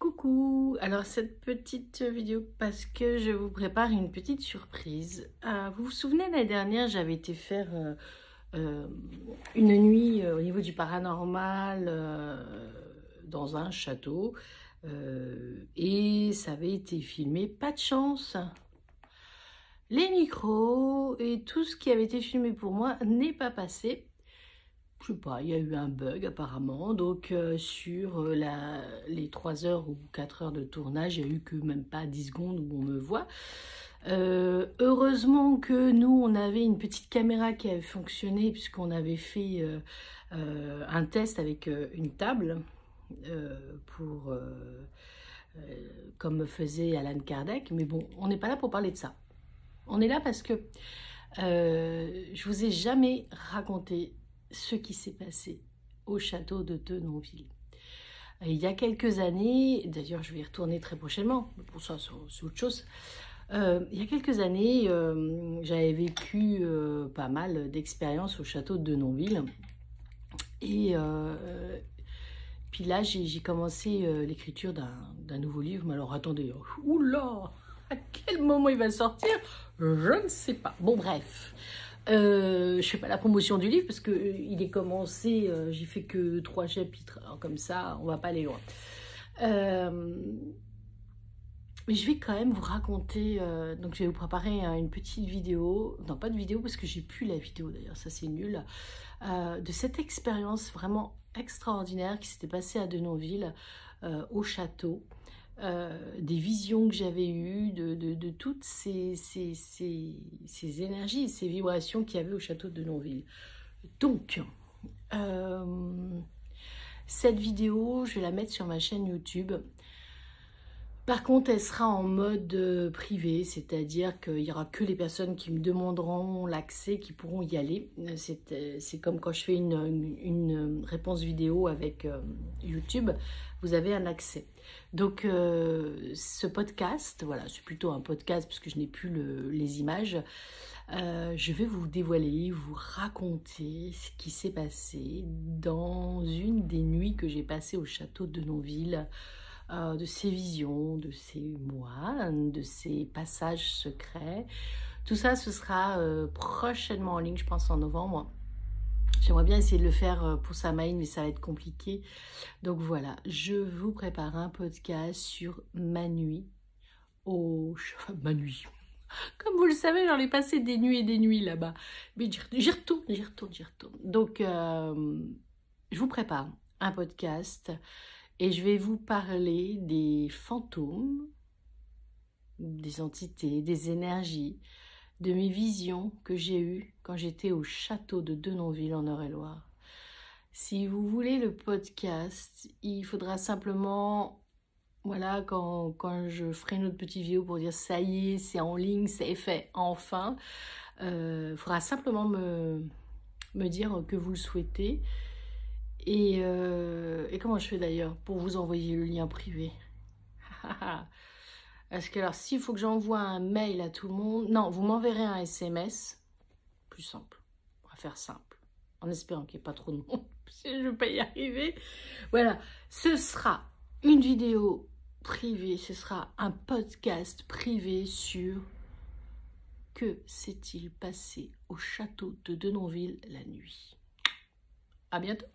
Coucou, alors cette petite vidéo parce que je vous prépare une petite surprise. Vous vous souvenez, l'année dernière, j'avais été faire une nuit au niveau du paranormal dans un château et ça avait été filmé, pas de chance. Les micros et tout ce qui avait été filmé pour moi n'est pas passé. Je sais pas, il y a eu un bug apparemment, donc sur les 3 heures ou 4 heures de tournage, il n'y a eu que même pas 10 secondes où on me voit. Heureusement que nous, on avait une petite caméra qui avait fonctionné puisqu'on avait fait un test avec une table comme faisait Alan Kardec, mais bon, on n'est pas là pour parler de ça. On est là parce que je vous ai jamais raconté ce qui s'est passé au château de Denonville. Il y a quelques années, d'ailleurs je vais y retourner très prochainement, pour ça c'est autre chose. Il y a quelques années, j'avais vécu pas mal d'expériences au château de Denonville. Et puis là, j'ai commencé l'écriture d'un nouveau livre. Mais alors attendez, oula, à quel moment il va sortir? Je ne sais pas. Bon bref. Je fais pas la promotion du livre parce que il est commencé, j'ai fait que 3 chapitres, alors comme ça on va pas aller loin. Mais je vais quand même vous raconter, donc je vais vous préparer une petite vidéo, non pas de vidéo parce que j'ai plus la vidéo d'ailleurs, ça c'est nul, de cette expérience vraiment extraordinaire qui s'était passée à Denonville, au château. Des visions que j'avais eues, de toutes ces énergies, ces vibrations qu'il y avait au château de Denonville. Donc, cette vidéo, je vais la mettre sur ma chaîne YouTube. Par contre, elle sera en mode privé, c'est-à-dire qu'il n'y aura que les personnes qui me demanderont l'accès qui pourront y aller. C'est comme quand je fais une réponse vidéo avec YouTube, vous avez un accès. Donc, ce podcast, voilà, c'est plutôt un podcast parce que je n'ai plus les images. Je vais vous dévoiler, vous raconter ce qui s'est passé dans une des nuits que j'ai passées au château de Denonville. De ces visions, de ces moines, de ces passages secrets. Tout ça, ce sera prochainement en ligne, je pense en novembre. J'aimerais bien essayer de le faire pour Samaïn, mais ça va être compliqué. Donc voilà, je vous prépare un podcast sur ma nuit ma nuit. Comme vous le savez, j'en ai passé des nuits et des nuits là-bas. Mais j'y retourne. Donc, je vous prépare un podcast. Et je vais vous parler des fantômes, des entités, des énergies, de mes visions que j'ai eues quand j'étais au château de Denonville en Eure-et-Loire. Si vous voulez le podcast, il faudra simplement, voilà, quand je ferai une autre petite vidéo pour dire ça y est, c'est en ligne, c'est fait, enfin, il faudra simplement me dire que vous le souhaitez. Et comment je fais d'ailleurs pour vous envoyer le lien privé? Parce que alors, s'il faut que j'envoie un mail à tout le monde... Non, vous m'enverrez un SMS. Plus simple. On va faire simple. En espérant qu'il n'y ait pas trop de monde. Si je ne vais pas y arriver. Voilà. Ce sera une vidéo privée. Ce sera un podcast privé sur... Que s'est-il passé au château de Denonville la nuit? À bientôt.